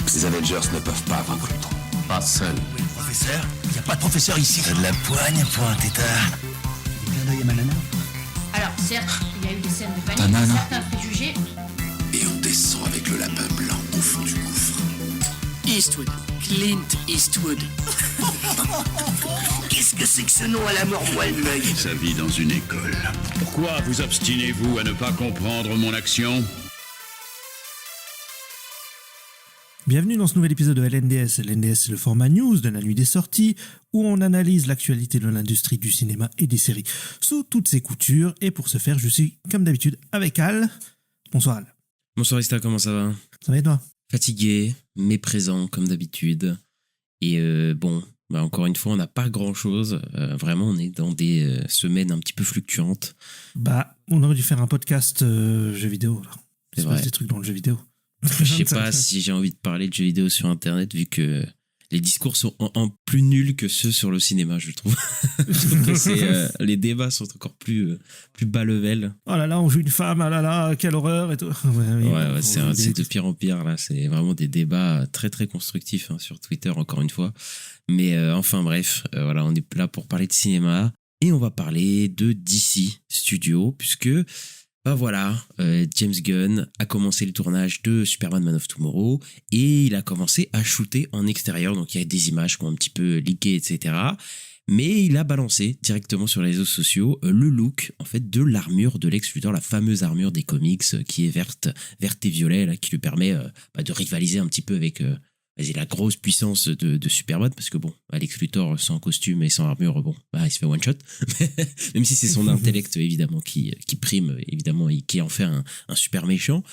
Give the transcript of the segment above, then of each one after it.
Ces Avengers ne peuvent pas vaincre Ultron. Pas seul. Oui, le professeur? Il n'y a pas de professeur ici. T'as de la poigne, point, tétard. Des clins d'œil à ma nana? Alors, certes, il y a eu des scènes de Ta panique, nana. certains préjugés. Et on descend avec le lapin blanc au fond du gouffre. Eastwood. Clint Eastwood. Qu'est-ce que c'est que ce nom à la mort moelle-l'œil? Sa vie dans une école. Pourquoi vous obstinez-vous à ne pas comprendre mon action? Bienvenue dans ce nouvel épisode de LNDS. LNDS, c'est le format news de la nuit des sorties, où on analyse l'actualité de l'industrie du cinéma et des séries sous toutes ses coutures. Et pour ce faire, je suis, comme d'habitude, avec Al. Bonsoir Al. Bonsoir Ista, comment ça va? Ça va et toi? Fatigué, mais présent comme d'habitude. Et encore une fois, on n'a pas grand-chose. Vraiment, on est dans des semaines un petit peu fluctuantes. On aurait dû faire un podcast jeux vidéo. Là. C'est Il se vrai. passe des trucs dans le jeu vidéo. Je sais pas si j'ai envie de parler de jeux vidéo sur Internet, vu que les discours sont en plus nuls que ceux sur le cinéma, je trouve. Je trouve que les débats sont encore plus bas level. Oh là là, on joue une femme, ah là là, quelle horreur et tout. Ouais, c'est de pire en pire, là. C'est vraiment des débats très très constructifs sur Twitter, encore une fois. Mais enfin bref, voilà, on est là pour parler de cinéma. Et on va parler de DC Studios, puisque... James Gunn a commencé le tournage de Superman Man of Tomorrow et il a commencé à shooter en extérieur, donc il y a des images qui ont un petit peu leaké, etc. Mais il a balancé directement sur les réseaux sociaux le look en fait de l'armure de Lex Luthor, la fameuse armure des comics qui est verte et violet, là, qui lui permet de rivaliser un petit peu avec la grosse puissance de Superman, parce que Lex Luthor sans costume et sans armure, il se fait one shot, même si c'est son intellect évidemment qui prime évidemment et qui en fait un super méchant.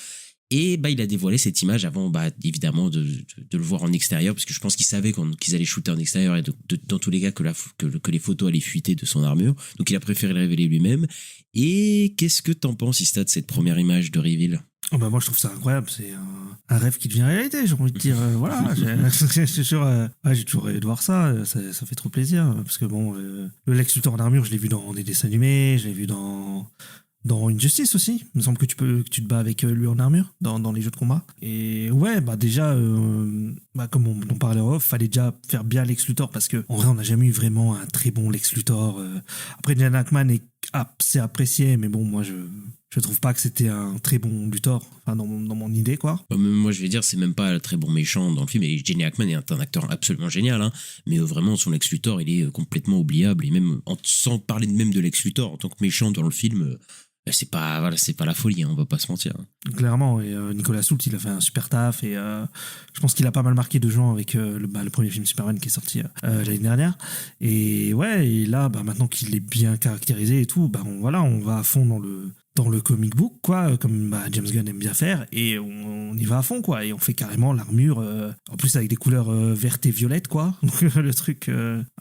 Et il a dévoilé cette image avant évidemment de le voir en extérieur, parce que je pense qu'il savait qu'ils allaient shooter en extérieur et dans tous les cas que les photos allaient fuiter de son armure, donc il a préféré le révéler lui-même. Et qu'est-ce que t'en penses, Ista, de cette première image de reveal? Moi je trouve ça incroyable, c'est un rêve qui devient réalité, j'ai envie de dire. Voilà, j'ai toujours rêvé de voir ça fait trop plaisir, parce que le Lex Luthor en armure, je l'ai vu dans des dessins animés, je l'ai vu dans Injustice aussi. Il me semble que tu te bats avec lui en armure dans les jeux de combat. Et déjà, comme on parlait en off, fallait déjà faire bien Lex Luthor, parce que en vrai, on n'a jamais eu vraiment un très bon Lex Luthor. Après, Gene Hackman c'est apprécié, mais moi je trouve pas que c'était un très bon Luthor, dans mon idée, quoi. Moi, je vais dire, c'est même pas un très bon méchant dans le film, et Gene Hackman est un acteur absolument génial, mais vraiment, son Lex Luthor, il est complètement oubliable, et même, sans parler même de Lex Luthor, en tant que méchant dans le film, c'est pas la folie, on va pas se mentir. Clairement, et Nicolas Hoult, il a fait un super taf, et je pense qu'il a pas mal marqué de gens avec le premier film Superman qui est sorti l'année dernière. Et et là, maintenant qu'il est bien caractérisé et tout, on va à fond dans le comic book, quoi, comme James Gunn aime bien faire, et on y va à fond, quoi, et on fait carrément l'armure, en plus avec des couleurs vertes et violettes, quoi. Donc le truc,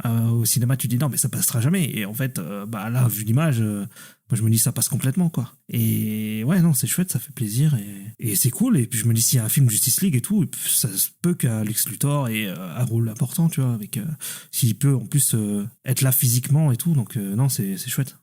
au cinéma, tu dis non, mais ça passera jamais, et en fait, là, vu l'image, moi je me dis ça passe complètement, quoi. Et c'est chouette, ça fait plaisir, et c'est cool. Et puis je me dis, s'il y a un film Justice League et tout, ça se peut qu'Alex Luthor ait un rôle important, tu vois, avec s'il peut en plus être là physiquement et tout, donc c'est chouette.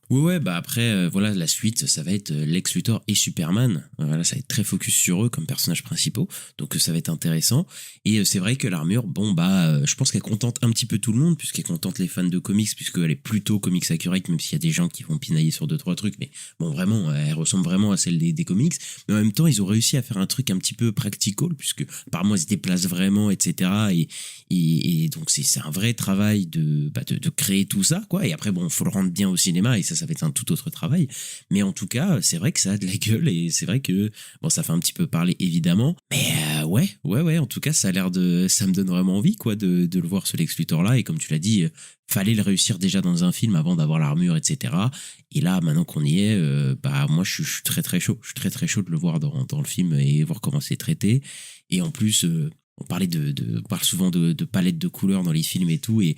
Après la suite, ça va être Lex Luthor et Superman, ça va être très focus sur eux comme personnages principaux, donc ça va être intéressant. Et c'est vrai que l'armure, je pense qu'elle contente un petit peu tout le monde, puisqu'elle contente les fans de comics, puisqu'elle est plutôt comics accurate, même s'il y a des gens qui vont pinailler sur 2-3 trucs, mais vraiment, elle ressemble vraiment à celle des comics. Mais en même temps, ils ont réussi à faire un truc un petit peu practical, puisque apparemment ils se déplacent vraiment, etc. Et donc c'est un vrai travail de créer tout ça, quoi. Et après, faut le rendre bien au cinéma, et ça va être un tout autre travail. Mais en tout cas, c'est vrai que ça a de la gueule, et c'est vrai que ça fait un petit peu parler, évidemment. Mais en tout cas, ça me donne vraiment envie, quoi, de le voir, ce Lex Luthor là. Et comme tu l'as dit, fallait le réussir déjà dans un film avant d'avoir l'armure, etc. Et là, maintenant qu'on y est, moi je suis très très chaud. Je suis très très chaud de le voir dans le film et voir comment c'est traité. Et en plus, on parle souvent de palettes de couleurs dans les films et tout. Et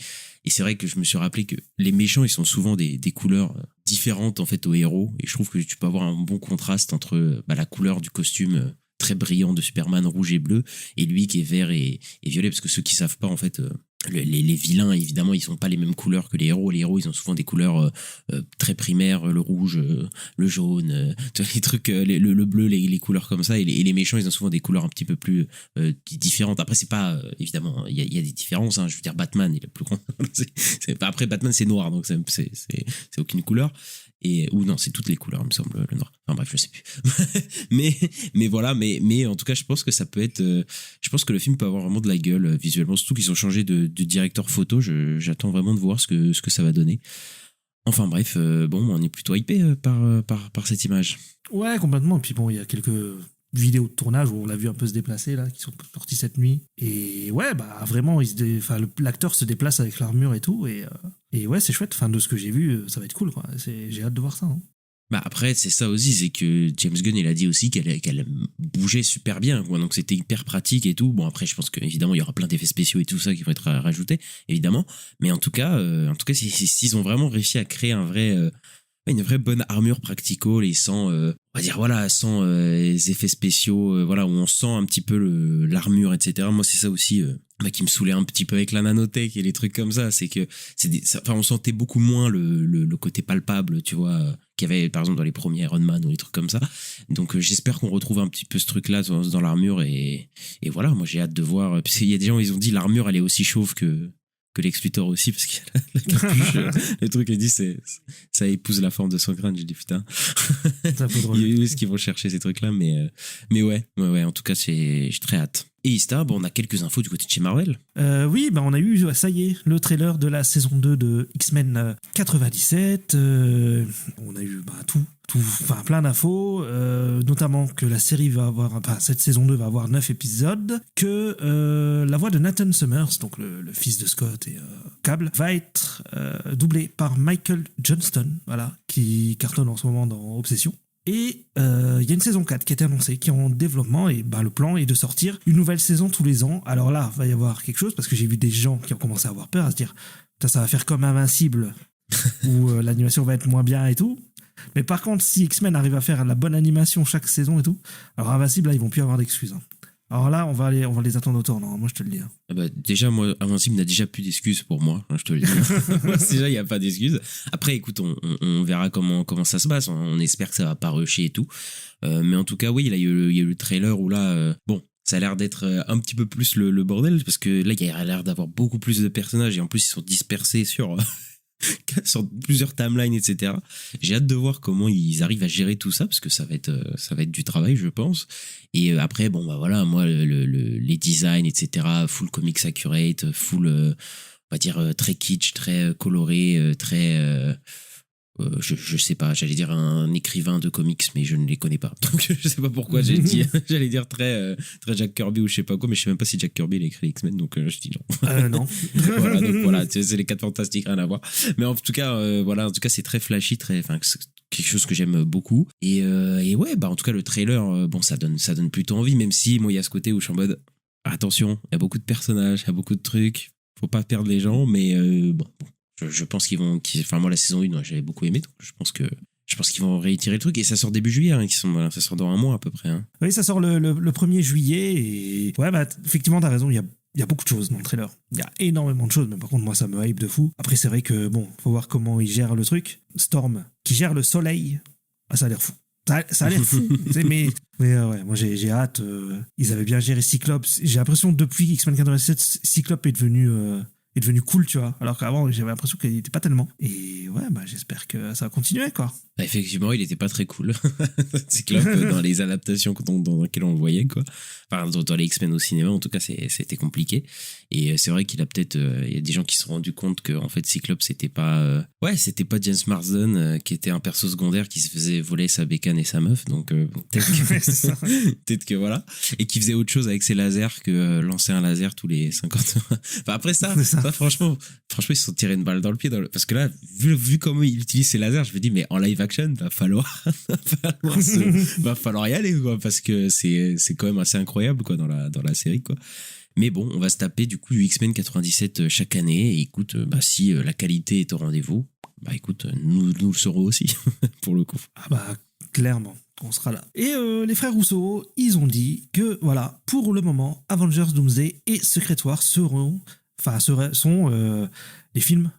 c'est vrai que je me suis rappelé que les méchants, ils sont souvent des couleurs différentes en fait aux héros. Et je trouve que tu peux avoir un bon contraste entre la couleur du costume très brillant de Superman, rouge et bleu, et lui qui est vert et violet. Parce que ceux qui savent pas, en fait, les vilains, évidemment, ils sont pas les mêmes couleurs que les héros. Les héros, ils ont souvent des couleurs très primaires, le rouge, le jaune, tu vois, les trucs, le bleu, les couleurs comme ça. Et les méchants, ils ont souvent des couleurs un petit peu plus différentes. Après, c'est pas, évidemment, il y a des différences. Hein. Je veux dire, Batman, il est le plus grand. Après, Batman, c'est noir, donc c'est aucune couleur. Ou non, c'est toutes les couleurs, il me semble, le noir. Enfin bref, je sais plus. mais voilà, mais en tout cas, je pense que ça peut être. Je pense que le film peut avoir vraiment de la gueule visuellement, surtout qu'ils ont changé de directeur photo. J'attends vraiment de voir ce que ça va donner. Enfin bref, on est plutôt hypé par cette image. Ouais, complètement. Et puis bon, il y a quelques vidéos de tournage où on l'a vu un peu se déplacer là, qui sont sorties cette nuit. Et ouais, bah vraiment, l'acteur se déplace avec l'armure et tout. Et ouais, c'est chouette. Enfin, de ce que j'ai vu, ça va être cool, quoi. J'ai hâte de voir ça. Hein. Bah après, c'est ça aussi, c'est que James Gunn, il a dit aussi qu'elle bougeait super bien, quoi. Donc c'était hyper pratique et tout. Bon, après, je pense qu'évidemment, il y aura plein d'effets spéciaux et tout ça qui vont être rajoutés, évidemment. Mais en tout cas, s'ils ont vraiment réussi à créer une vraie bonne armure practical et sans effets spéciaux, où on sent un petit peu l'armure, etc. Moi, c'est ça aussi qui me saoulait un petit peu avec la nanotech et les trucs comme ça, c'est que on sentait beaucoup moins le côté palpable, tu vois, qu'il y avait par exemple dans les premiers Iron Man ou les trucs comme ça. Donc j'espère qu'on retrouve un petit peu ce truc là dans l'armure et voilà, moi j'ai hâte de voir, parce qu'il y a des gens, ils ont dit l'armure elle est aussi chauve que Lex Luthor aussi, parce qu'il y a la capuche. Le truc, il dit, ça épouse la forme de son crâne. J'ai dit, putain. C'est un peu drôle. Il y a eu ce qu'ils vont chercher, ces trucs-là, mais ouais, en tout cas, j'ai très hâte. Et Ista, on a quelques infos du côté de chez Marvel. Oui, on a eu, ça y est, le trailer de la saison 2 de X-Men 97. On a eu plein d'infos, notamment que la série cette saison 2 va avoir 9 épisodes, que la voix de Nathan Summers, donc le fils de Scott et Cable, va être doublée par Michael Johnston, voilà, qui cartonne en ce moment dans Obsession. Et il y a une saison 4 qui a été annoncée, qui est en développement, et le plan est de sortir une nouvelle saison tous les ans. Alors là, va y avoir quelque chose, parce que j'ai vu des gens qui ont commencé à avoir peur, à se dire ça va faire comme Invincible, où l'animation va être moins bien et tout. Mais par contre, si X-Men arrive à faire la bonne animation chaque saison et tout, alors Invincible, là, ils vont plus avoir d'excuses. Hein. Alors là, on va les attendre au tournant, moi je te le dis. Hein. Ah bah, déjà, moi, Invincible n'a déjà plus d'excuses pour moi, je te le dis. Déjà, il n'y a pas d'excuses. Après, écoute, on verra comment ça se passe. On espère que ça va pas rusher et tout. Mais en tout cas, oui, il y a eu le trailer où là, ça a l'air d'être un petit peu plus le bordel, parce que là, il y a l'air d'avoir beaucoup plus de personnages, et en plus, ils sont dispersés sur plusieurs timelines, etc. J'ai hâte de voir comment ils arrivent à gérer tout ça, parce que ça va être du travail, je pense. Et après, moi, les designs, etc., full comics accurate, full, on va dire, très kitsch, très coloré, très... je sais pas, j'allais dire un écrivain de comics, mais je ne les connais pas. Donc je sais pas pourquoi j'ai dit, j'allais dire très Jack Kirby ou je sais pas quoi, mais je sais même pas si Jack Kirby il a écrit X-Men, donc je dis non. Non. Voilà, donc voilà, c'est les 4 fantastiques, rien à voir. Mais en tout cas, c'est très flashy, c'est quelque chose que j'aime beaucoup. Et ouais, en tout cas le trailer, ça donne plutôt envie, même si moi il y a ce côté où je suis en mode attention, il y a beaucoup de personnages, il y a beaucoup de trucs, faut pas perdre les gens, mais je pense moi la saison 1 j'avais beaucoup aimé, donc je pense qu'ils vont réitérer le truc, et ça sort début juillet, hein, ça sort dans un mois à peu près. Hein. Oui, ça sort le 1er juillet, et ouais, effectivement t'as raison, il y a beaucoup de choses dans le trailer. Il y a énormément de choses, mais par contre moi ça me hype de fou. Après c'est vrai que faut voir comment ils gèrent le truc. Storm qui gère le soleil, ça a l'air fou. Ça a l'air fou. mais ouais, moi j'ai hâte. Ils avaient bien géré Cyclope. J'ai l'impression que depuis X-Men 97, Cyclope est devenu cool, tu vois. Alors qu'avant, j'avais l'impression qu'il n'était pas tellement. Et ouais, j'espère que ça va continuer, quoi. Effectivement, il était pas très cool. Cyclope, dans les adaptations dans lesquelles on le voyait, quoi. Enfin, dans les X-Men au cinéma, en tout cas, c'était compliqué. Et c'est vrai qu'il a peut-être, il y a des gens qui se sont rendus compte que, en fait, Cyclope, c'était pas James Marsden, qui était un perso secondaire qui se faisait voler sa bécane et sa meuf. Donc, peut-être que voilà. Et qui faisait autre chose avec ses lasers que lancer un laser tous les 50 heures. Enfin, après ça, franchement, ils se sont tirés une balle dans le pied. Parce que là, vu comment il utilise ses lasers, je me dis, mais en live action, va falloir y aller, quoi, parce que c'est quand même assez incroyable, quoi, dans la série, quoi. Mais bon, on va se taper du coup du X-Men 97 chaque année, et écoute, si la qualité est au rendez-vous, écoute, nous le serons aussi, pour le coup. Clairement, on sera là. Et les frères Rousseau, ils ont dit que, voilà, pour le moment, Avengers Doomsday et Secret War seront enfin, sont les films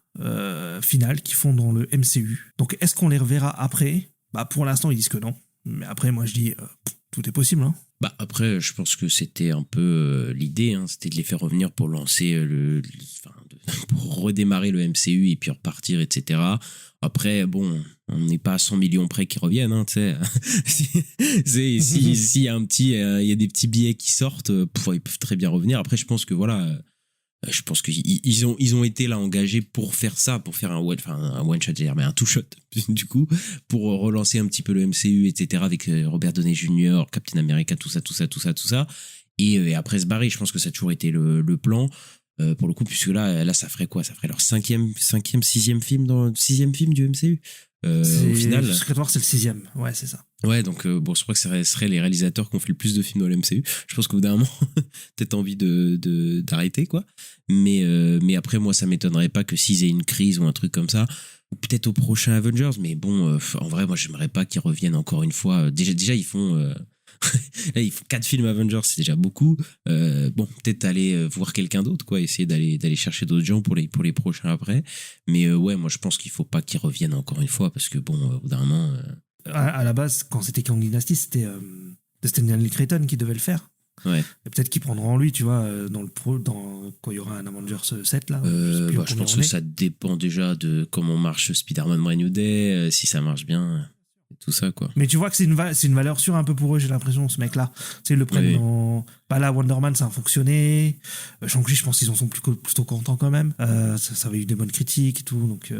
finales qu'ils font dans le MCU. Donc, est-ce qu'on les reverra après ? Bah, pour l'instant, ils disent que non. Mais après, moi, je dis, tout est possible. Hein. Bah après, je pense que c'était un peu l'idée, hein, c'était de les faire revenir pour lancer pour redémarrer le MCU et puis repartir, etc. Après, bon, on n'est pas à 100 millions près qu'ils reviennent, hein, tu sais. S'il y a il y a des petits billets qui sortent, ils peuvent très bien revenir. Après, je pense que voilà. Je pense qu'ils ont été là engagés pour faire ça, pour faire un one shot, mais un two shot du coup, pour relancer un petit peu le MCU, etc. avec Robert Downey Jr., Captain America, tout ça. Et après se barrer, je pense que ça a toujours été le plan. Pour le coup, puisque là, ça ferait quoi ? Ça ferait leur sixième film du MCU. Au final, Secret Wars, c'est le 6e. Ouais, c'est ça. Ouais, donc bon, je crois que ce serait les réalisateurs qui ont fait le plus de films dans le MCU. Je pense qu'au bout d'un moment, peut-être envie d'arrêter, quoi. Mais après, moi, ça m'étonnerait pas que s'ils aient une crise ou un truc comme ça, ou peut-être au prochain Avengers. Mais bon, en vrai, moi, j'aimerais pas qu'ils reviennent encore une fois. Déjà, ils font. Là, ils font 4 films Avengers, c'est déjà beaucoup. Bon, peut-être aller voir quelqu'un d'autre, quoi, essayer d'aller chercher d'autres gens pour les prochains après. Mais ouais, moi je pense qu'il faut pas qu'ils reviennent encore une fois parce que bon, au bout d'un moment. À la base, quand c'était Kang Dynasty, c'était Stanley Creighton qui devait le faire. Ouais. Et peut-être qu'ils prendront en lui, tu vois, quand il y aura un Avengers 7 là. Je pense que ça dépend déjà de comment marche Spider-Man Brand New Day, si ça marche bien. Tout ça, quoi. Mais tu vois que c'est une valeur sûre un peu pour eux, j'ai l'impression, ce mec-là. Tu sais, ils le prennent dans. Bah là, Wonder Man, ça a fonctionné. Shang-Chi, je pense qu'ils en sont plutôt contents quand même. Ça avait eu des bonnes critiques et tout, donc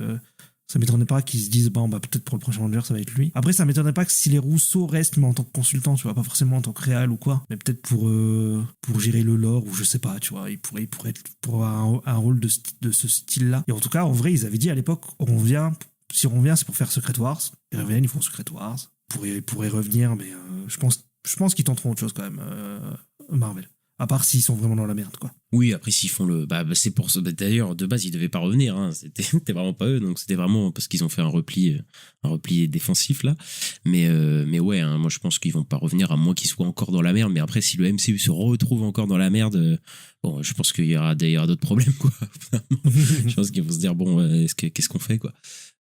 ça m'étonnerait pas qu'ils se disent, bah peut-être pour le prochain Avenger, ça va être lui. Après, ça m'étonnerait pas que si les Rousseau restent, mais en tant que consultant, tu vois, pas forcément en tant que réal ou quoi, mais peut-être pour gérer le lore, ou je sais pas, tu vois, il pourrait être pour un rôle de ce style-là. Et en tout cas, en vrai, ils avaient dit à l'époque, si on revient, c'est pour faire Secret Wars. Ils reviennent, ils font Secret Wars. Ils pourraient revenir, mais je pense qu'ils tenteront autre chose quand même, Marvel. À part s'ils sont vraiment dans la merde, quoi. Oui, après s'ils font c'est pour ça. D'ailleurs, de base, ils devaient pas revenir. Hein. C'était vraiment pas eux, donc c'était vraiment parce qu'ils ont fait un repli défensif là. Mais ouais, hein, moi je pense qu'ils vont pas revenir à moins qu'ils soient encore dans la merde. Mais après, si le MCU se retrouve encore dans la merde, bon, je pense qu'il y aura d'autres problèmes, quoi. Je pense qu'ils vont se dire bon, qu'est-ce qu'on fait, quoi.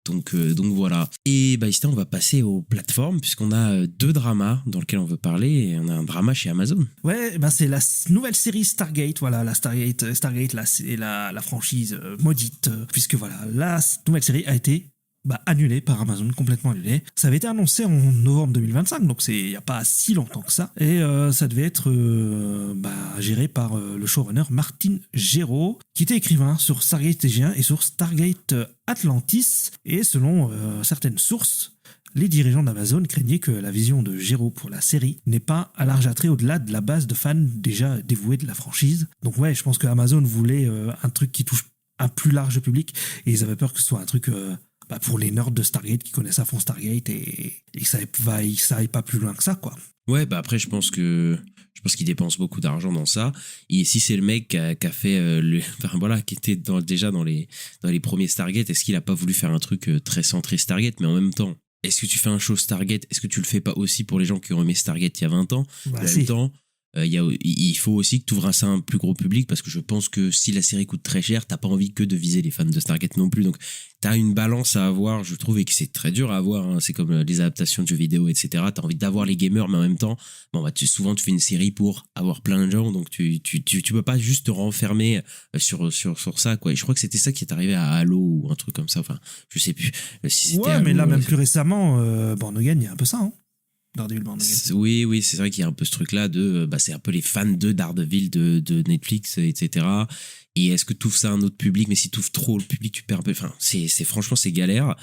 Donc voilà. Et ici, on va passer aux plateformes, puisqu'on a 2 dramas dans lesquels on veut parler. Et on a un drama chez Amazon. Ouais, c'est la nouvelle série Stargate. Voilà, la Stargate, là, c'est la franchise maudite. Puisque voilà, la nouvelle série a été annulé par Amazon, complètement annulé. Ça avait été annoncé en novembre 2025, donc il n'y a pas si longtemps que ça. Et ça devait être géré par le showrunner Martin Gero, qui était écrivain sur Stargate TG1 et sur Stargate Atlantis. Et selon certaines sources, les dirigeants d'Amazon craignaient que la vision de Gero pour la série n'ait pas un large attrait au-delà de la base de fans déjà dévoués de la franchise. Donc ouais, je pense que Amazon voulait un truc qui touche un plus large public, et ils avaient peur que ce soit un truc... pour les nerds de Stargate qui connaissent à fond Stargate et que ça aille pas plus loin que ça, quoi. Ouais, après je pense qu'il dépense beaucoup d'argent dans ça, et si c'est le mec qui a fait qui était déjà dans les premiers Stargate, est-ce qu'il a pas voulu faire un truc très centré Stargate? Mais en même temps, est-ce que tu fais un show Stargate, est-ce que tu le fais pas aussi pour les gens qui ont aimé Stargate il y a 20 ans? En même temps, il faut aussi que tu ouvres ça à un plus gros public, parce que je pense que si la série coûte très cher, t'as pas envie que de viser les fans de Stargate non plus. Donc t'as une balance à avoir, je trouve, et que c'est très dur à avoir, hein. C'est comme les adaptations de jeux vidéo, etc. T'as envie d'avoir les gamers, mais en même temps, souvent tu fais une série pour avoir plein de gens, donc tu peux pas juste te renfermer sur ça, quoi. Et je crois que c'était ça qui est arrivé à Halo ou un truc comme ça, enfin je sais plus si c'était ouais, Halo, mais là même plus récemment, Born-Again, il y a un peu ça, hein. Oui, c'est vrai qu'il y a un peu ce truc là de c'est un peu les fans de Daredevil de Netflix, etc. Et est-ce que tu ouvres ça à un autre public? Mais si tu ouvres trop le public, tu perds un peu, enfin franchement c'est galère.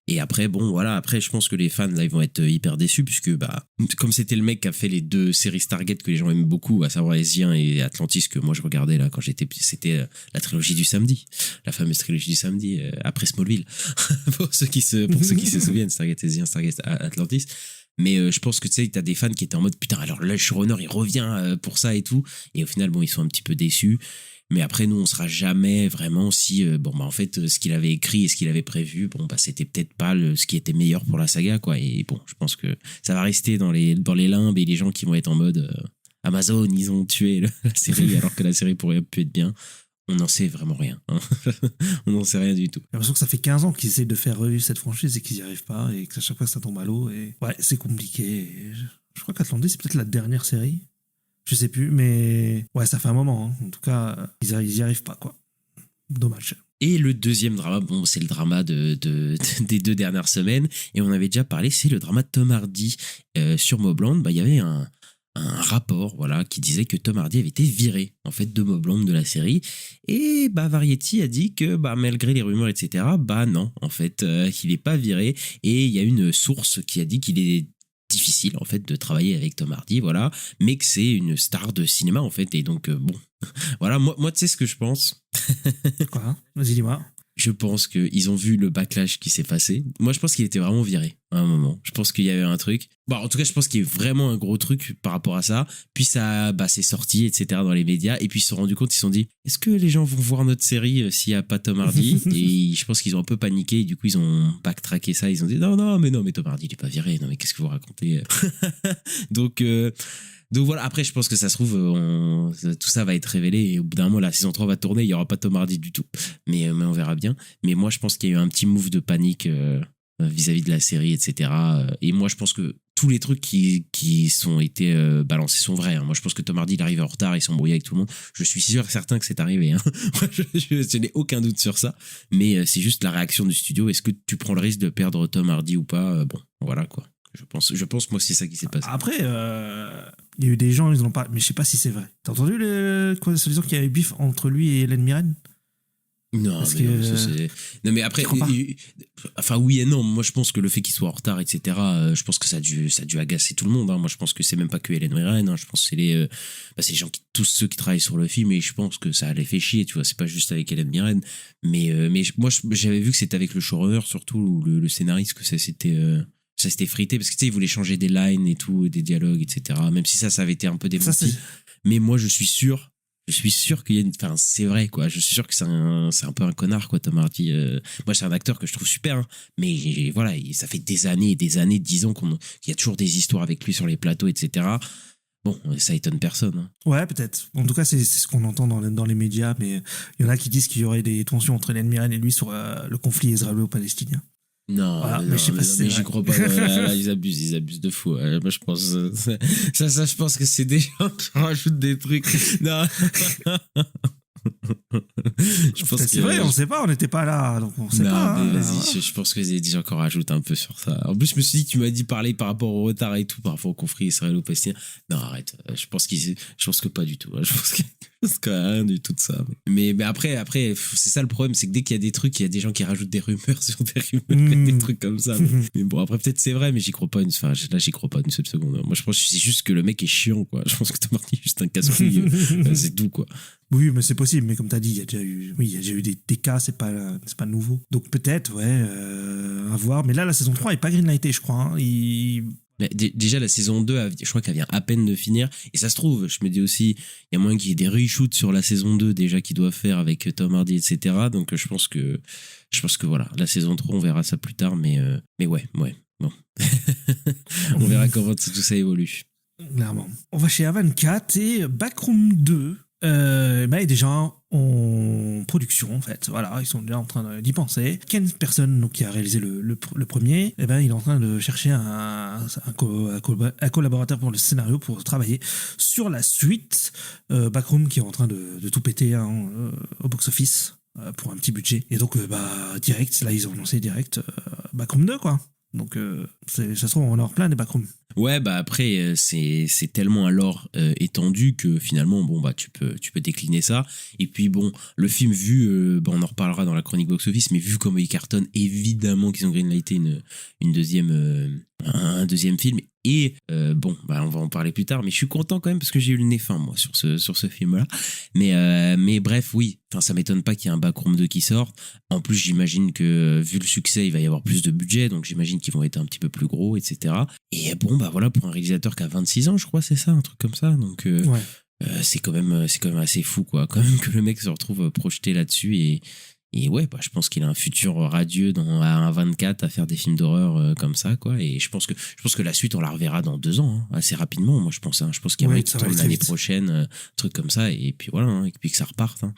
Et après après je pense que les fans là ils vont être hyper déçus, puisque comme c'était le mec qui a fait les 2 séries Stargate que les gens aiment beaucoup, à savoir Ezien et Atlantis, que moi je regardais là quand c'était la trilogie du samedi, la fameuse trilogie du samedi après Smallville. pour ceux qui se souviennent, Stargate Ezien, Stargate Atlantis. Mais je pense que tu sais, t'as des fans qui étaient en mode putain, alors le showrunner il revient pour ça et tout, et au final ils sont un petit peu déçus. Mais après, nous on sera jamais vraiment si en fait ce qu'il avait écrit et ce qu'il avait prévu, c'était peut-être pas ce qui était meilleur pour la saga, quoi. Et bon, je pense que ça va rester dans les limbes, et les gens qui vont être en mode Amazon ils ont tué la série alors que la série pourrait pu être bien. on n'en sait vraiment rien. Hein. On n'en sait rien du tout. J'ai l'impression que ça fait 15 ans qu'ils essayent de faire revivre cette franchise et qu'ils n'y arrivent pas, et que à chaque fois ça tombe à l'eau. Et ouais, c'est compliqué. Et je crois qu'Atlantis, c'est peut-être la dernière série. Je sais plus, mais ouais, ça fait un moment. Hein. En tout cas, ils y arrivent pas, quoi. Dommage. Et le deuxième drama, bon, c'est le drama des 2 dernières semaines, et on avait déjà parlé, c'est le drama de Tom Hardy sur Mobland. Bah, il y avait un rapport, voilà, qui disait que Tom Hardy avait été viré, en fait, de Mobland, de la série. Et bah, Variety a dit que, bah, malgré les rumeurs, etc., bah non, en fait, il n'est pas viré. Et il y a une source qui a dit qu'il est difficile, en fait, de travailler avec Tom Hardy, voilà, mais que c'est une star de cinéma, en fait. Et donc, bon, voilà, moi, tu sais ce que je pense. Quoi? Vas-y, dis-moi. Je pense qu'ils ont vu le backlash qui s'est passé. Moi, je pense qu'il était vraiment viré à un moment. Je pense qu'il y avait un truc. Bon, en tout cas, je pense qu'il y a eu vraiment un gros truc par rapport à ça. Puis ça, bah, c'est sorti, etc. dans les médias. Et puis ils se sont rendus compte, ils se sont dit, est-ce que les gens vont voir notre série s'il n'y a pas Tom Hardy? Et je pense qu'ils ont un peu paniqué. Et du coup, ils ont backtracké ça. Ils ont dit, non, mais Tom Hardy, il n'est pas viré. Non, mais qu'est-ce que vous racontez? Donc voilà, après je pense que ça se trouve, tout ça va être révélé et au bout d'un moment la saison 3 va tourner, il n'y aura pas Tom Hardy du tout. Mais on verra bien. Mais moi je pense qu'il y a eu un petit move de panique vis-à-vis de la série, etc. Et moi je pense que tous les trucs qui sont été balancés sont vrais. Hein. Moi je pense que Tom Hardy il arrive en retard, il s'embrouille avec tout le monde. Je suis sûr et certain que c'est arrivé. Hein. Moi, je n'ai aucun doute sur ça. Mais c'est juste la réaction du studio. Est-ce que tu prends le risque de perdre Tom Hardy ou pas? Bon, voilà quoi. Je pense moi c'est ça qui s'est passé. Après, il y a eu des gens, ils en ont pas, mais je sais pas si c'est vrai. T'as entendu soi-disant qu'il y avait bif entre lui et Hélène Mirren? Non, Parce mais que, non, ça, c'est... non, mais après, enfin, oui et non. Moi, je pense que le fait qu'il soit en retard, etc., je pense que ça a dû agacer tout le monde. Hein. Moi, je pense que c'est même pas que Hélène Mirren. Hein. Je pense que c'est les gens tous ceux qui travaillent sur le film, et je pense que ça les fait chier, tu vois. C'est pas juste avec Hélène Mirren. Mais moi, j'avais vu que c'était avec le showrunner, surtout, ou le scénariste, que ça s'était frité, parce que tu sais, ils voulaient changer des lines et tout, des dialogues, etc. Même si ça avait été un peu démenti. Mais moi, je suis sûr qu'il y a enfin, c'est vrai, quoi. Je suis sûr que c'est un peu un connard, quoi, Tom Hardy. Moi, c'est un acteur que je trouve super, hein. Mais voilà, ça fait des années et des années, 10 ans qu'il y a toujours des histoires avec lui sur les plateaux, etc. Bon, ça étonne personne. Hein. Ouais, peut-être. En tout cas, c'est ce qu'on entend dans les médias, mais il y en a qui disent qu'il y aurait des tensions entre Hélène Mirren et lui sur le conflit israélo-palestinien. Non, voilà, mais j'y crois pas. Là, ils abusent de fou. Moi, je pense, je pense que c'est des gens qui rajoutent des trucs. Non. Je pense que c'est vrai, on sait pas, on n'était pas là, donc on sait pas. Mais vas-y, je pense que c'est des gens qui en rajoutent un peu sur ça. En plus, je me suis dit que tu m'as dit parler par rapport au retard et tout, par rapport au conflit israélo-palestinien. Non, arrête. Je pense que pas du tout. Je pense qu'il y a rien du tout de ça. Mais après, c'est ça le problème, c'est que dès qu'il y a des trucs, il y a des gens qui rajoutent des rumeurs sur des rumeurs, des trucs comme ça. Mais bon, après, peut-être c'est vrai, mais j'y crois pas une seule seconde. Moi, je pense que c'est juste que le mec est chiant, quoi. Je pense que Tom Hardy est juste un casse-couille. C'est tout, quoi. Oui, mais c'est possible. Mais comme tu as dit, il y a déjà eu des cas, c'est pas nouveau. Donc peut-être, ouais, à voir. Mais là, la saison 3 est pas greenlightée, je crois. Hein. Mais déjà, la saison 2, je crois qu'elle vient à peine de finir. Et ça se trouve, je me dis aussi, il y a moyen qu'il y ait des reshoots sur la saison 2 déjà qu'ils doivent faire avec Tom Hardy, etc. Donc je pense que voilà, la saison 3, on verra ça plus tard. Mais ouais, bon. On verra comment tout ça évolue. Clairement. On va chez A24 et Backroom 2. Est déjà en production, en fait. Voilà, ils sont déjà en train d'y penser. Ken Person, donc, qui a réalisé le premier, il est en train de chercher un collaborateur pour le scénario pour travailler sur la suite. Backroom qui est en train de tout péter au box-office pour un petit budget. Et donc, direct, là, ils ont lancé direct Backroom 2, quoi. Donc, ça se trouve, on en a plein des backrooms. Ouais, après, c'est tellement un lore étendu que finalement, bon, tu peux décliner ça. Et puis, bon, le film vu, on en reparlera dans la chronique box-office, mais vu comme il cartonne, évidemment qu'ils ont greenlighté un deuxième film. Et on va en parler plus tard, mais je suis content quand même parce que j'ai eu le nez fin, moi, sur ce film-là. Mais bref, oui, ça m'étonne pas qu'il y ait un Backroom 2 qui sorte. En plus, j'imagine que vu le succès, il va y avoir plus de budget, donc j'imagine qu'ils vont être un petit peu plus gros, etc. Et bon, voilà, pour un réalisateur qui a 26 ans, je crois, c'est ça, un truc comme ça. Donc, ouais. C'est quand même assez fou, quoi, quand même que le mec se retrouve projeté là-dessus. Et ouais, je pense qu'il a un futur radieux à un 24 à faire des films d'horreur comme ça, quoi. Et je pense que la suite, on la reverra dans 2 ans, hein, assez rapidement. Moi, je pense qu'il y a un mec qui tourne l'année prochaine, truc comme ça, et puis voilà, hein, et puis que ça reparte. Hein.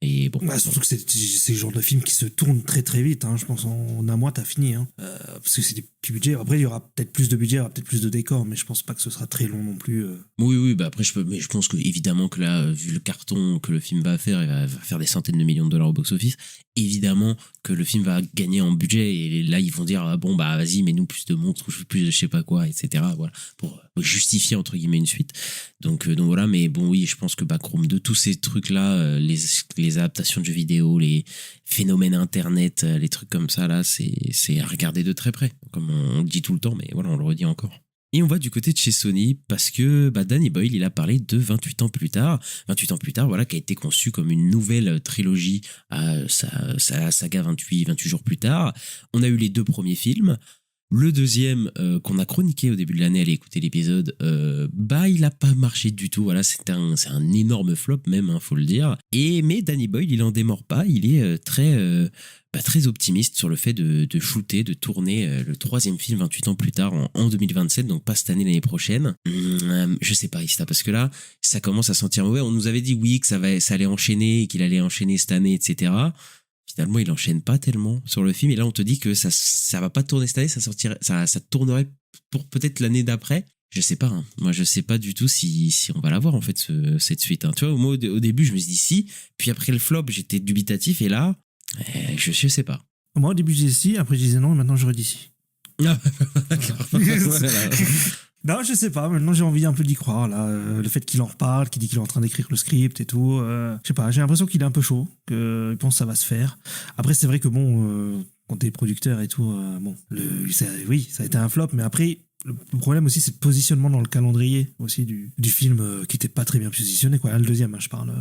Et bon. Bah, surtout que c'est le genre de film qui se tourne très très vite. Hein. Je pense en un mois, t'as fini. Hein. Parce que c'est des petits budgets. Après, il y aura peut-être plus de budget, il y aura peut-être plus de décors, mais je pense pas que ce sera très long non plus. Oui, bah après, mais je pense que, évidemment, que là, vu le carton que le film va faire, il va faire des centaines de millions de dollars au box-office. Évidemment que le film va gagner en budget, et là, ils vont dire, ah, bon, bah, vas-y, mets-nous plus de monstres, ou plus de je sais pas quoi, etc. Voilà, pour justifier, entre guillemets, une suite. Donc voilà, mais bon, oui, je pense que Backrooms 2, tous ces trucs-là, les adaptations de jeux vidéo, les phénomènes internet, les trucs comme ça, là, c'est à regarder de très près. Comme on le dit tout le temps, mais voilà, on le redit encore. Et on va du côté de chez Sony parce que Danny Boyle, il a parlé de 28 ans plus tard. 28 ans plus tard, voilà, qui a été conçu comme une nouvelle trilogie à sa saga 28 jours plus tard. On a eu les 2 premiers films. Le deuxième qu'on a chroniqué au début de l'année, allez écouter l'épisode, il a pas marché du tout. Voilà, c'est un énorme flop même, hein, faut le dire. Mais Danny Boyle, il en démord pas. Il est très optimiste sur le fait de shooter, de tourner le 3e film 28 ans plus tard en 2027, donc pas cette année, l'année prochaine. Je sais pas, Ista, parce que là, ça commence à sentir mauvais. On nous avait dit oui que ça allait enchaîner, qu'il allait enchaîner cette année, etc. Finalement, il enchaîne pas tellement sur le film. Et là, on te dit que ça va pas tourner cette année, ça tournerait pour peut-être l'année d'après. Je sais pas, hein. Moi, je sais pas du tout si on va l'avoir, en fait, cette suite. Hein. Tu vois, moi, au début, je me suis dit si. Puis après le flop, j'étais dubitatif. Et là, je sais pas. Moi, au début, je disais si. Après, je disais non. Et maintenant, je redis si. Non, je sais pas. Maintenant, j'ai envie un peu d'y croire. Là, le fait qu'il en reparle, qu'il dit qu'il est en train d'écrire le script et tout. Je sais pas. J'ai l'impression qu'il est un peu chaud, qu'il pense que ça va se faire. Après, c'est vrai que bon, quand t'es producteur et tout, ça a été un flop. Mais après, le problème aussi, c'est le positionnement dans le calendrier aussi du film qui était pas très bien positionné, quoi. Là, le deuxième, hein, je parle,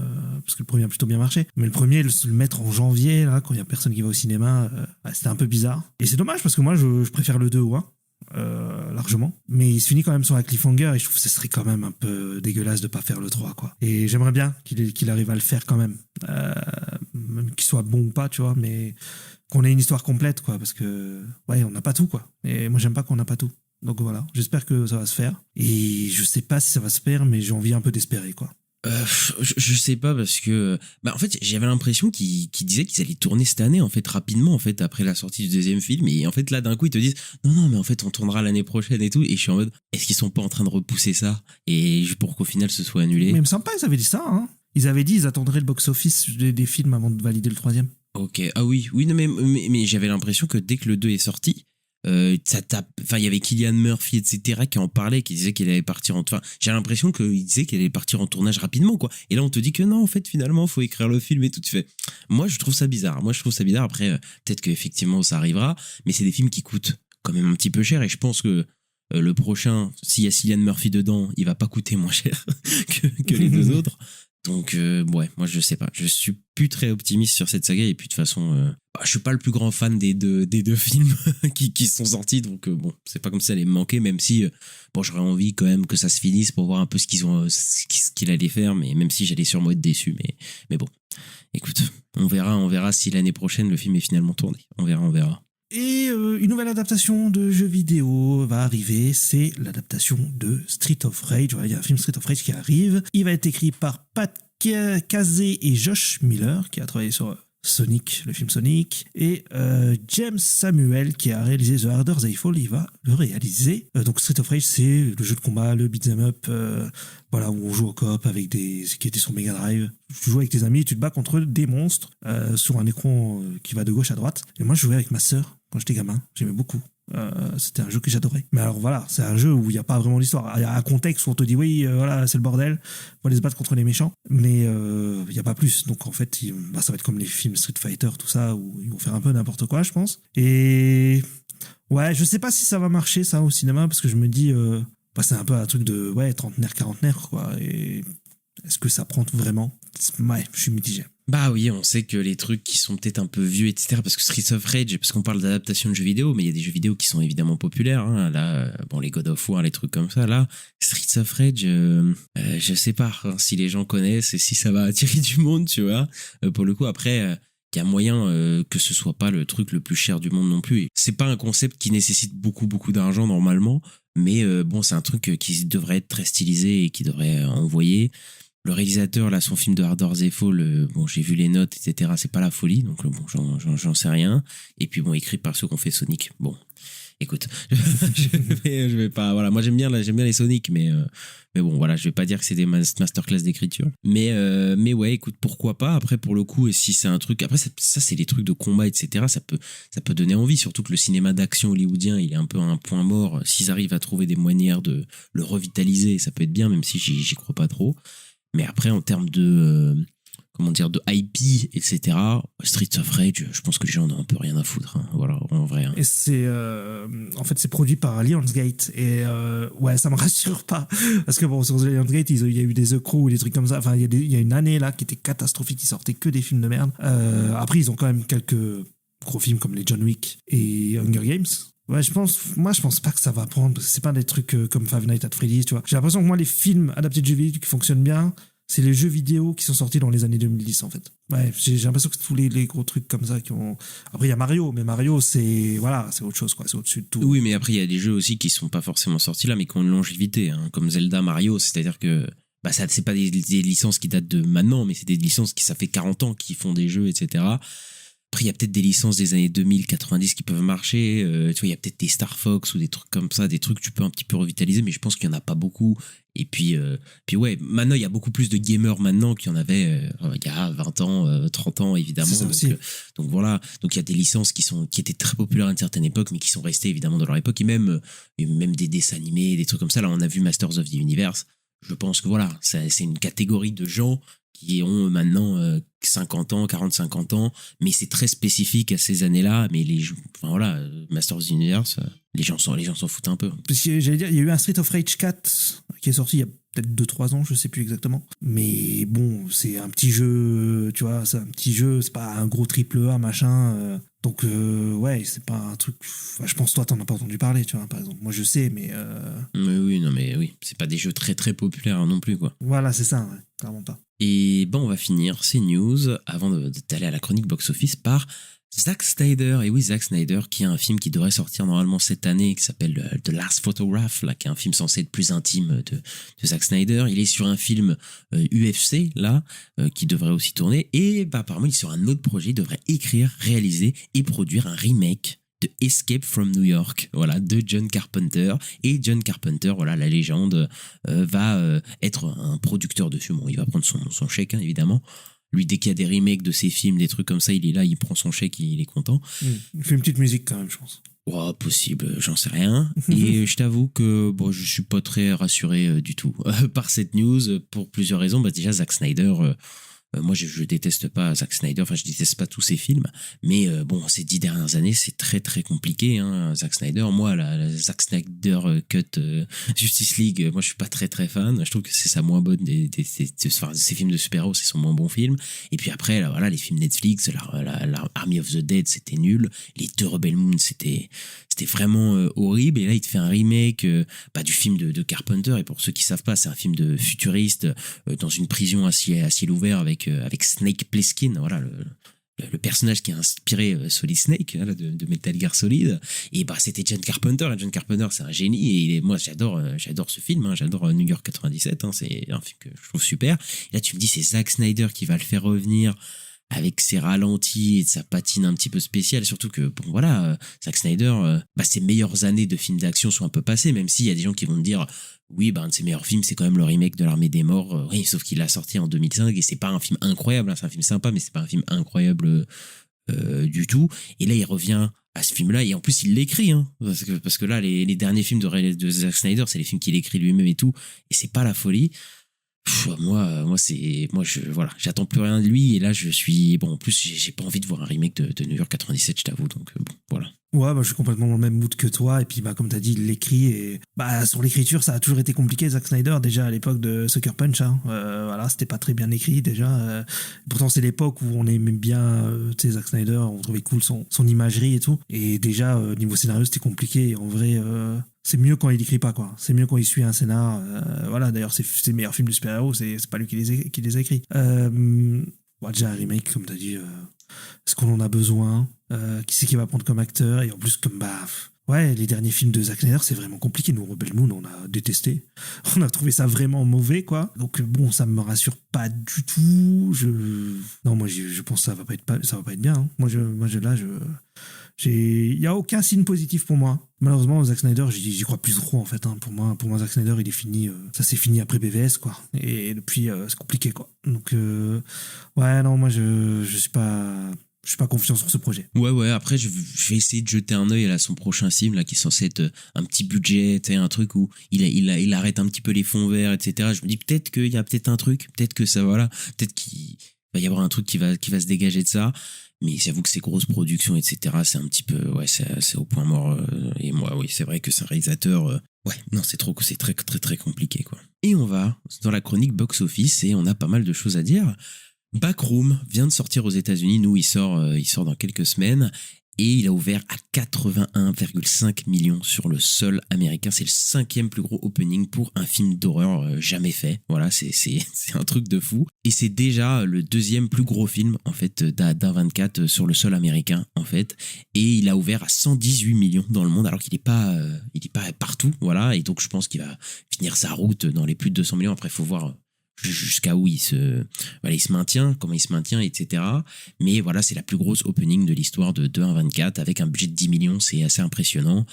parce que le premier a plutôt bien marché. Mais le premier, le mettre en janvier, là, quand il y a personne qui va au cinéma, c'était un peu bizarre. Et c'est dommage parce que moi, je préfère le 2 ou 1. Largement, mais il se finit quand même sur un cliffhanger et je trouve que ce serait quand même un peu dégueulasse de pas faire le 3, quoi. Et j'aimerais bien qu'il arrive à le faire quand même, qu'il soit bon ou pas, tu vois, mais qu'on ait une histoire complète, quoi, parce que on n'a pas tout, quoi, et moi j'aime pas qu'on n'a pas tout, donc voilà, j'espère que ça va se faire, et je sais pas si ça va se faire, mais j'ai envie un peu d'espérer, quoi. Je sais pas, parce que en fait j'avais l'impression qu'ils disaient qu'ils allaient tourner cette année, en fait, rapidement, en fait, après la sortie du 2e film, et en fait là d'un coup ils te disent non mais en fait on tournera l'année prochaine et tout, et je suis en mode est-ce qu'ils sont pas en train de repousser ça et pour qu'au final ce soit annulé. Mais il me semble pas qu'ils avaient dit ça, hein. Ils avaient dit ils attendraient le box-office des films avant de valider le 3e. Ok, ah oui non, mais j'avais l'impression que dès que le 2 est sorti, il y avait Cillian Murphy, etc., qui en parlait, qui disait qu'il allait partir j'ai l'impression qu'il disait qu'il allait partir en tournage rapidement, quoi. Et là, on te dit que non, en fait, finalement, faut écrire le film et tout. Tu fais, moi, je trouve ça bizarre. Après, peut-être qu'effectivement, ça arrivera, mais c'est des films qui coûtent quand même un petit peu cher, et je pense que le prochain, s'il y a Cillian Murphy dedans, il va pas coûter moins cher que les 2 autres. Donc, moi, je sais pas. Je suis plus très optimiste sur cette saga, et puis de toute façon, je suis pas le plus grand fan des deux films qui sont sortis, donc c'est pas comme si ça allait me manquer, même si, j'aurais envie quand même que ça se finisse pour voir un peu ce qu'il allait faire, mais même si j'allais sûrement être déçu, mais bon, écoute, on verra si l'année prochaine le film est finalement tourné. On verra. Et une nouvelle adaptation de jeux vidéo va arriver, c'est l'adaptation de Street of Rage. Il y a un film Street of Rage qui arrive. Il va être écrit par Pat Casey et Josh Miller, qui a travaillé sur Sonic, le film Sonic, et James Samuel, qui a réalisé The Harder They Fall, il va le réaliser. Donc Street of Rage, c'est le jeu de combat, le beat'em up, où on joue au coop avec qui était sur Mega Drive. Tu joues avec tes amis et tu te bats contre des monstres sur un écran qui va de gauche à droite. Et moi, je jouais avec ma sœur quand j'étais gamin, j'aimais beaucoup. C'était un jeu que j'adorais. Mais alors voilà, c'est un jeu où il n'y a pas vraiment d'histoire. Il y a un contexte où on te dit oui, voilà, c'est le bordel, faut aller se battre contre les méchants, mais il n'y a pas plus. Donc en fait, ça va être comme les films Street Fighter, tout ça, où ils vont faire un peu n'importe quoi, je pense. Et ouais, je sais pas si ça va marcher, ça, au cinéma, parce que je me dis, c'est un peu un truc de trentenaire, quarantenaire, quoi. Et est-ce que ça prend vraiment? Ouais, je suis mitigé. Bah oui, on sait que les trucs qui sont peut-être un peu vieux, etc., parce que Streets of Rage, parce qu'on parle d'adaptation de jeux vidéo, mais il y a des jeux vidéo qui sont évidemment populaires, hein. Là, les God of War, les trucs comme ça, là, Streets of Rage, je sais pas, hein, si les gens connaissent et si ça va attirer du monde, tu vois. Pour le coup, après, il y a moyen que ce soit pas le truc le plus cher du monde non plus. Et c'est pas un concept qui nécessite beaucoup d'argent normalement, mais c'est un truc qui devrait être très stylisé et qui devrait envoyer. Le réalisateur, là, son film de Hard Doors Fall, bon, j'ai vu les notes, etc. C'est pas la folie, donc bon, j'en sais rien. Et puis bon, écrit par ceux qui ont fait Sonic. Bon, écoute, je vais pas. Voilà, moi j'aime bien les Sonic, mais bon, voilà, je vais pas dire que c'est des masterclass d'écriture. Mais ouais, écoute, pourquoi pas. Après, pour le coup, et si c'est un truc, après ça c'est les trucs de combat, etc. Ça peut donner envie, surtout que le cinéma d'action hollywoodien, il est un peu à un point mort. S'ils arrivent à trouver des manières de le revitaliser, ça peut être bien, même si j'y crois pas trop. Mais après, en termes de de IP, etc., Streets of Rage, je pense que les gens n'ont un peu rien à foutre. Hein. Voilà, en vrai. Hein. Et c'est en fait c'est produit par Lionsgate et ouais, ça me rassure pas parce que bon, sur Lionsgate il y a eu des The Crow ou des trucs comme ça. Enfin, il y a une année là qui était catastrophique, qui sortait que des films de merde. Après, ils ont quand même quelques gros films comme les John Wick et Hunger Games. Ouais, je pense pas que ça va prendre. C'est pas des trucs comme Five Nights at Freddy's, tu vois. J'ai l'impression que moi, les films adaptés de jeux vidéo qui fonctionnent bien, c'est les jeux vidéo qui sont sortis dans les années 2010, en fait. Ouais, j'ai l'impression que tous les gros trucs comme ça qui ont. Après, il y a Mario, mais Mario, c'est autre chose, quoi. C'est au-dessus de tout. Oui, mais après, il y a des jeux aussi qui sont pas forcément sortis là, mais qui ont une longévité, hein, comme Zelda, Mario. C'est-à-dire que ça, c'est pas des licences qui datent de maintenant, mais c'est des licences qui, ça fait 40 ans qu'ils font des jeux, etc. Après, il y a peut-être des licences des années 2000, 90 qui peuvent marcher. Tu vois, il y a peut-être des Star Fox ou des trucs comme ça, des trucs que tu peux un petit peu revitaliser, mais je pense qu'il y en a pas beaucoup. Et puis ouais, maintenant, il y a beaucoup plus de gamers maintenant qu'il y en avait il y a 20 ans, 30 ans, évidemment. Donc voilà. Donc il y a des licences qui étaient très populaires à une certaine époque, mais qui sont restées évidemment dans leur époque. Et même des dessins animés, des trucs comme ça. Là, on a vu Masters of the Universe. Je pense que voilà, c'est une catégorie de gens qui ont maintenant 50 ans, 40-50 ans, mais c'est très spécifique à ces années-là. Mais enfin voilà, Masters of the Universe, les gens s'en foutent un peu. Parce que j'allais dire, il y a eu un Street of Rage 4 qui est sorti il y a peut-être 2-3 ans, je sais plus exactement. Mais bon, c'est un petit jeu, tu vois, c'est un petit jeu, c'est pas un gros triple A, machin. Donc ouais, c'est pas un truc. Enfin, je pense toi t'en as pas entendu parler, tu vois, par exemple. Moi je sais, mais. Mais oui, c'est pas des jeux très très populaires non plus, quoi. Voilà, c'est ça, ouais, clairement pas. Et bon, on va finir ces news avant d'aller à la chronique box-office par Zack Snyder. Et oui, Zack Snyder, qui a un film qui devrait sortir normalement cette année, qui s'appelle The Last Photograph, là, qui est un film censé être plus intime de Zack Snyder. Il est sur un film UFC, là, qui devrait aussi tourner. Et apparemment, il est sur un autre projet. Il devrait écrire, réaliser et produire un remake de Escape from New York, voilà, de John Carpenter. Et John Carpenter, voilà, la légende, va être un producteur dessus. Bon, il va prendre son chèque, hein, évidemment. Lui, dès qu'il y a des remakes de ses films, des trucs comme ça, il est là, il prend son chèque, il est content. Il fait une petite musique quand même, je pense. Oh, possible, j'en sais rien. Et je t'avoue que bon, je suis pas très rassuré du tout par cette news, pour plusieurs raisons. Déjà, Zack Snyder... moi, je déteste pas Zack Snyder, enfin, je déteste pas tous ses films, mais bon, ces 10 dernières années, c'est très très compliqué, hein, Zack Snyder. Moi, la Zack Snyder cut Justice League, moi, je suis pas très très fan. Je trouve que c'est sa moins bonne ses films de super-héros, c'est son moins bon film. Et puis après, là, voilà, les films Netflix, la Army of the Dead, c'était nul. Les deux Rebel Moon, c'était vraiment horrible. Et là, il te fait un remake du film de Carpenter. Et pour ceux qui savent pas, c'est un film de futuriste dans une prison à ciel ouvert avec Snake Plissken, voilà, le personnage qui a inspiré Solid Snake, là, de Metal Gear Solid. Et c'était John Carpenter. Et John Carpenter, c'est un génie. Et moi, j'adore ce film. Hein, j'adore New York 97. Hein, c'est un film que je trouve super. Et là, tu me dis, c'est Zack Snyder qui va le faire revenir avec ses ralentis et sa patine un petit peu spéciale, surtout que bon voilà, Zack Snyder, ses meilleures années de films d'action sont un peu passées, même s'il y a des gens qui vont me dire oui, un de ses meilleurs films c'est quand même le remake de l'Armée des Morts, oui, sauf qu'il l'a sorti en 2005 et c'est pas un film incroyable, hein, c'est un film sympa mais c'est pas un film incroyable du tout. Et là il revient à ce film-là, et en plus il l'écrit, hein, parce que là les derniers films de Zack Snyder, c'est les films qu'il écrit lui-même et tout, et c'est pas la folie. Voilà, j'attends plus rien de lui, et là je suis bon, en plus j'ai pas envie de voir un remake de New York 97, je t'avoue, donc bon, voilà. Ouais, je suis complètement dans le même mood que toi, et puis comme t'as dit, il l'écrit, et sur l'écriture ça a toujours été compliqué, Zack Snyder, déjà à l'époque de Sucker Punch, hein, voilà, c'était pas très bien écrit déjà, pourtant c'est l'époque où on aimait bien Zack Snyder, on trouvait cool son imagerie et tout, et déjà niveau scénario c'était compliqué, et en vrai c'est mieux quand il écrit pas, quoi. C'est mieux quand il suit un scénar. Voilà, d'ailleurs, ses meilleurs films de super-héros, c'est pas lui qui les a écrits. Déjà, un remake, comme t'as dit, est-ce qu'on en a besoin? Qui c'est qui va prendre comme acteur? Et en plus, ouais, les derniers films de Zack Snyder, c'est vraiment compliqué. Nous, Rebel Moon, on a détesté. On a trouvé ça vraiment mauvais, quoi. Donc bon, ça me rassure pas du tout. Non, moi, je pense que ça va pas être bien. Hein. Il y a aucun signe positif pour moi. Malheureusement, Zack Snyder, j'y crois plus trop en fait. Hein. Pour moi, Zack Snyder, il est fini. Ça s'est fini après BVS, quoi. Et depuis, c'est compliqué, quoi. Donc, ouais, non, moi, je suis pas confiant sur ce projet. Ouais, après, je vais essayer de jeter un œil à son prochain film, là, qui est censé être un petit budget, tu sais, un truc où il arrête un petit peu les fonds verts, etc. Je me dis, peut-être qu'il y a peut-être un truc, peut-être que ça, voilà, peut-être qu'il va y avoir un truc qui va se dégager de ça. Mais j'avoue que ces grosses productions, etc., c'est un petit peu, ouais, c'est au point mort. Et moi, oui, c'est vrai que c'est un réalisateur, ouais, non, c'est très, très, très compliqué, quoi. Et on va dans la chronique box-office et on a pas mal de choses à dire. Backroom vient de sortir aux États-Unis. Nous, il sort dans quelques semaines. Et il a ouvert à 81,5 millions sur le sol américain. C'est le 5e plus gros opening pour un film d'horreur jamais fait. Voilà, c'est un truc de fou. Et c'est déjà le 2e plus gros film, en fait, d'A24 sur le sol américain, en fait. Et il a ouvert à 118 millions dans le monde, alors qu'il est pas partout. Voilà. Et donc, je pense qu'il va finir sa route dans les plus de 200 millions. Après, il faut voir jusqu'à où il se maintient, comment il se maintient, etc. Mais voilà, c'est la plus grosse opening de l'histoire de 1.24 avec un budget de 10 millions, c'est assez impressionnant.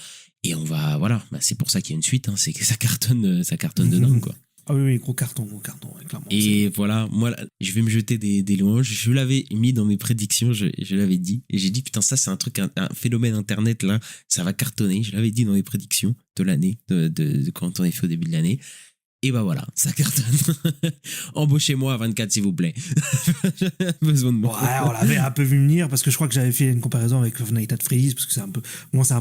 Et on va, voilà, c'est pour ça qu'il y a une suite, hein, c'est que ça cartonne de dingue, quoi. Ah oui, gros carton, ouais, clairement. Et voilà, moi, là, je vais me jeter des louanges. Je l'avais mis dans mes prédictions, je l'avais dit. Et j'ai dit, putain, ça, c'est un truc, un phénomène internet, là, ça va cartonner. Je l'avais dit dans mes prédictions de l'année, de quand on est fait au début de l'année. Et bah voilà, ça cartonne. Embauchez-moi à 24, s'il vous plaît. J'ai besoin de moi. Ouais, on l'avait un peu vu venir parce que je crois que j'avais fait une comparaison avec Five Nights at Freddy's parce que c'est un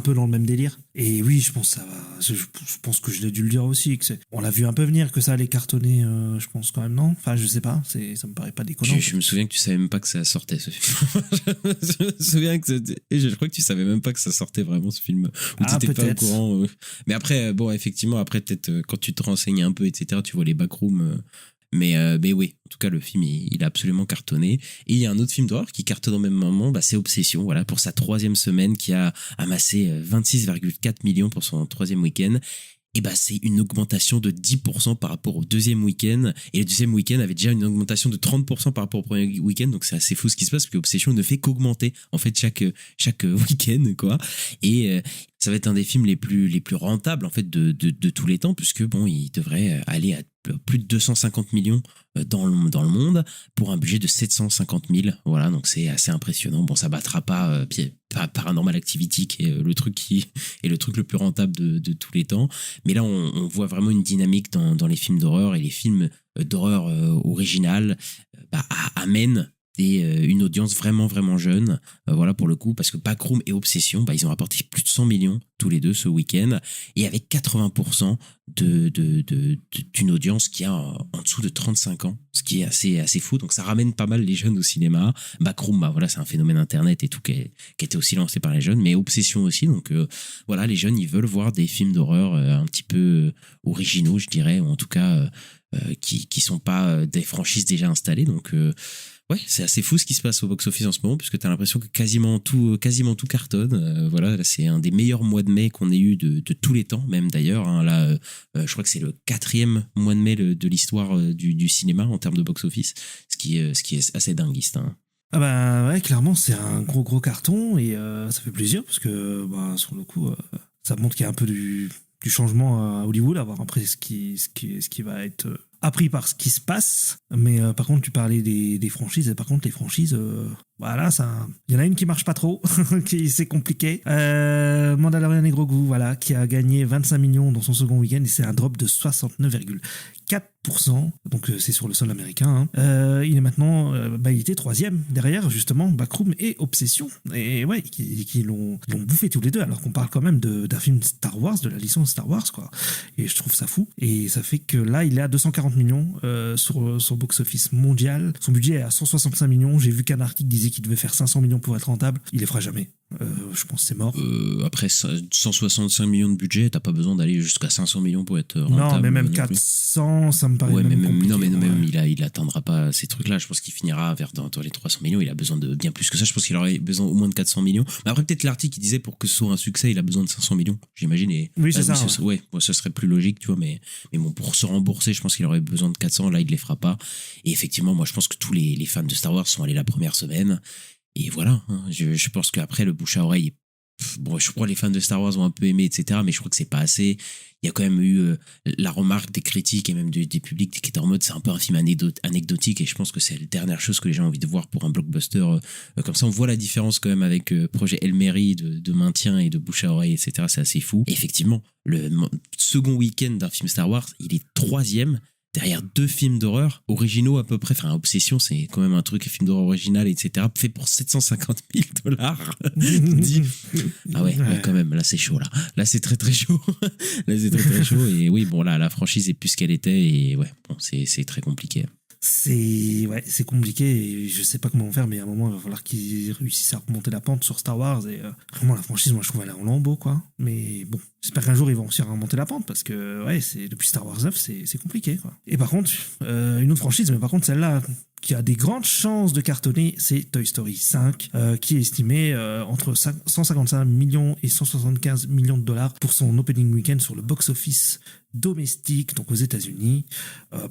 peu dans le même délire. Et oui, je pense que ça va. Je pense que je l'ai dû le dire aussi. On l'a vu un peu venir que ça allait cartonner, je pense quand même, non? Enfin, je sais pas, ça me paraît pas déconnant. Je me souviens que tu savais même pas que ça sortait, ce film. Je me souviens je crois que tu savais même pas que ça sortait vraiment, ce film. Ou tu étais pas au courant. Mais après, bon, effectivement, après, peut-être quand tu te renseignes un peu, etc., tu vois les backrooms. Mais oui, en tout cas, le film, il a absolument cartonné. Et il y a un autre film d'horreur qui cartonne au même moment, c'est Obsession, voilà, pour sa 3e semaine, qui a amassé 26,4 millions pour son 3e week-end. Et c'est une augmentation de 10% par rapport au 2e week-end. Et le 2e week-end avait déjà une augmentation de 30% par rapport au premier week-end. Donc c'est assez fou ce qui se passe, parce que Obsession ne fait qu'augmenter, en fait, chaque week-end, quoi. Et ça va être un des films les plus rentables, en fait, de tous les temps, puisque bon, il devrait aller à plus de 250 millions dans le monde pour un budget de 750 000. Voilà, donc c'est assez impressionnant. Bon, ça battra pas Paranormal Activity, qui est le truc le plus rentable de tous les temps. Mais là, on voit vraiment une dynamique dans les films d'horreur, et les films d'horreur original amènent une audience vraiment, vraiment jeune. Voilà, pour le coup, parce que Backroom et Obsession, ils ont rapporté plus de 100 millions tous les deux ce week-end, et avec 80% d'une audience qui a en dessous de 35 ans, ce qui est assez fou. Donc ça ramène pas mal les jeunes au cinéma. Backroom, voilà, c'est un phénomène internet et tout qui était aussi lancé par les jeunes, mais Obsession aussi. Donc voilà, les jeunes, ils veulent voir des films d'horreur un petit peu originaux, je dirais, ou en tout cas qui sont pas des franchises déjà installées. Donc ouais, c'est assez fou ce qui se passe au box-office en ce moment, puisque t'as l'impression que quasiment tout cartonne. Voilà, là, c'est un des meilleurs mois de mai qu'on ait eu de tous les temps, même d'ailleurs. Hein. Là, je crois que c'est le 4e mois de mai de l'histoire du cinéma en termes de box-office, ce qui est assez dinguiste. Hein. Ah bah ouais, clairement, c'est un gros carton, et ça fait plaisir, parce que sur le coup, ça montre qu'il y a un peu du changement à Hollywood, à voir après ce qui va être appris par ce qui se passe. Mais par contre, tu parlais des franchises, et par contre, les franchises, voilà, il y en a une qui marche pas trop, c'est compliqué. Mandalorian et Grogu, voilà, qui a gagné 25 millions dans son second week-end, et c'est un drop de 69,4%. Donc c'est sur le sol américain. Hein. Il est maintenant, il était 3e derrière, justement, Backroom et Obsession. Et ouais, qui l'ont bouffé tous les deux, alors qu'on parle quand même d'un film Star Wars, de la licence Star Wars, quoi. Et je trouve ça fou. Et ça fait que là, il est à 240 millions sur box-office mondial. Son budget est à 165 millions. J'ai vu qu'un article disait qu'il devait faire 500 millions pour être rentable. Il les fera jamais. Je pense que c'est mort. Après 165 millions de budget, t'as pas besoin d'aller jusqu'à 500 millions pour être rentable. Non, mais même non plus. 400, ça me paraît Ouais, même compliqué. non, mais ouais. même il atteindra pas ces trucs-là. Je pense qu'il finira dans les 300 millions. Il a besoin de bien plus que ça. Je pense qu'il aurait besoin au moins de 400 millions. Mais après, peut-être l'article qui disait pour que ce soit un succès, il a besoin de 500 millions, j'imagine. Et, Oui, c'est ça. Ouais, ce serait plus logique, tu vois. Mais bon, pour se rembourser, je pense qu'il aurait besoin de 400. Là, il les fera pas. Et effectivement, moi, je pense que tous les fans de Star Wars sont allés la première semaine. Et voilà. Hein. Je pense qu'après, le bouche à oreille bon, je crois que les fans de Star Wars ont un peu aimé, etc. Mais je crois que c'est pas assez. Il y a quand même eu la remarque des critiques et même des publics qui étaient en mode c'est un peu un film anecdotique et je pense que c'est la dernière chose que les gens ont envie de voir pour un blockbuster comme ça. On voit la différence quand même avec projet El Meri de maintien et de bouche à oreille, etc. C'est assez fou. Et effectivement, le second week-end d'un film Star Wars, il est 3e. Derrière 2 films d'horreur originaux à peu près, enfin Obsession c'est quand même un truc, film d'horreur original, etc. fait pour $750,000. Ah ouais, quand même, là c'est chaud là c'est très très chaud. Là c'est très très chaud et oui bon là la franchise est plus ce qu'elle était et ouais bon c'est très compliqué. C'est compliqué et je sais pas comment faire, mais à un moment il va falloir qu'ils réussissent à remonter la pente sur Star Wars et vraiment la franchise, moi je trouve elle est en lambeaux quoi. Mais bon, j'espère qu'un jour ils vont réussir à remonter la pente parce que ouais, depuis Star Wars 9 c'est compliqué quoi. Et par contre, une autre franchise, mais par contre celle-là qui a des grandes chances de cartonner, c'est Toy Story 5, qui est estimé entre 155 millions et 175 millions de dollars pour son opening weekend sur le box-office domestique, donc aux États-Unis.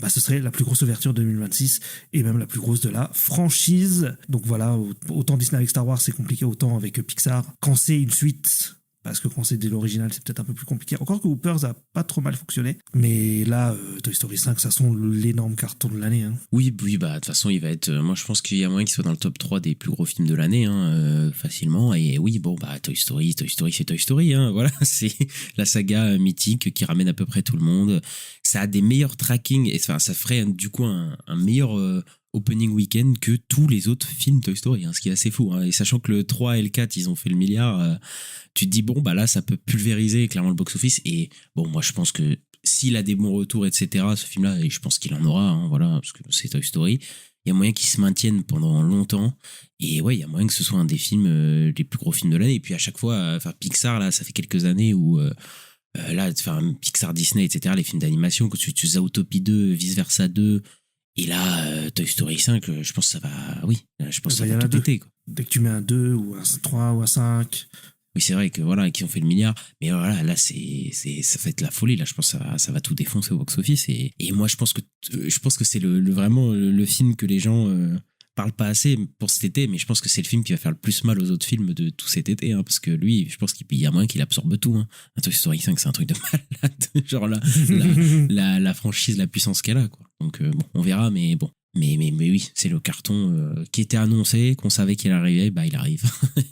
Ce serait la plus grosse ouverture de 2026 et même la plus grosse de la franchise. Donc voilà, autant Disney avec Star Wars c'est compliqué, autant avec Pixar. Quand c'est une suite, parce que quand c'est dès l'original, c'est peut-être un peu plus compliqué. Encore que Hoopers a pas trop mal fonctionné. Mais là, Toy Story 5, ça sent l'énorme carton de l'année. Hein. Oui, bah de toute façon, il va être. Moi, je pense qu'il y a moyen qu'il soit dans le top 3 des plus gros films de l'année, facilement. Et oui, bon, bah Toy Story, c'est Toy Story. Hein, voilà, c'est la saga mythique qui ramène à peu près tout le monde. Ça a des meilleurs trackings. Et ça ferait du coup un meilleur. Opening weekend que tous les autres films Toy Story, ce qui est assez fou. Et sachant que le 3 et le 4, ils ont fait le milliard, tu te dis, bon, bah là, ça peut pulvériser clairement le box-office. Et bon, moi, je pense que s'il a des bons retours, etc., ce film-là, et je pense qu'il en aura, voilà, parce que c'est Toy Story, il y a moyen qu'il se maintienne pendant longtemps. Et ouais, il y a moyen que ce soit un des films, les plus gros films de l'année. Et puis à chaque fois, Pixar, là, ça fait quelques années où... là, Pixar, Disney, etc., les films d'animation, que tu Zootopie 2, Vice Versa 2... Et là, Toy Story 5, je pense que ça va... Oui, je pense que ça va tout péter. Quoi. Dès que tu mets un 2 ou un 3 ou un 5... Oui, c'est vrai que voilà, qu'ils ont fait le milliard. Mais voilà, là, ça va être la folie. Là, je pense que ça va tout défoncer au box-office. Et moi, je pense que c'est vraiment le film que les gens... parle pas assez pour cet été, mais je pense que c'est le film qui va faire le plus mal aux autres films de tout cet été, parce que lui, je pense qu'il y a moyen qu'il absorbe tout. Un Toy Story 5, c'est un truc de malade, genre la franchise, la puissance qu'elle a, quoi. Donc bon, on verra, mais bon. Mais oui, c'est le carton qui était annoncé, qu'on savait qu'il arrivait, bah il arrive.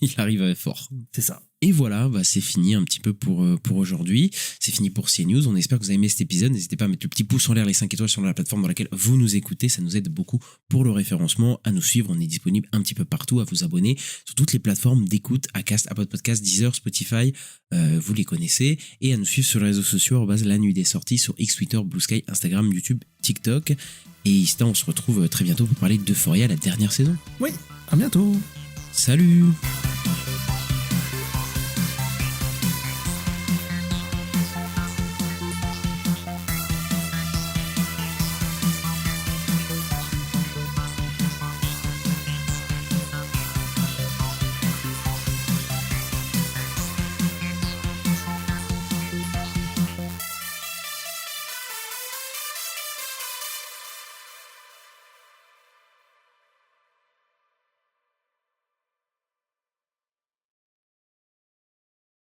Il arrive fort. C'est ça. Et voilà, bah c'est fini un petit peu pour aujourd'hui. C'est fini pour CNews. On espère que vous avez aimé cet épisode. N'hésitez pas à mettre le petit pouce en l'air, les 5 étoiles sur la plateforme dans laquelle vous nous écoutez. Ça nous aide beaucoup pour le référencement. À nous suivre, on est disponible un petit peu partout. À vous abonner sur toutes les plateformes d'écoute, Acast, Apple Podcast, Deezer, Spotify. Vous les connaissez. Et à nous suivre sur les réseaux sociaux, la nuit des sorties sur X, Twitter, Blue Sky, Instagram, YouTube, TikTok. Et ici, on se retrouve très bientôt pour parler d'Euphoria, la dernière saison. Oui, à bientôt. Salut!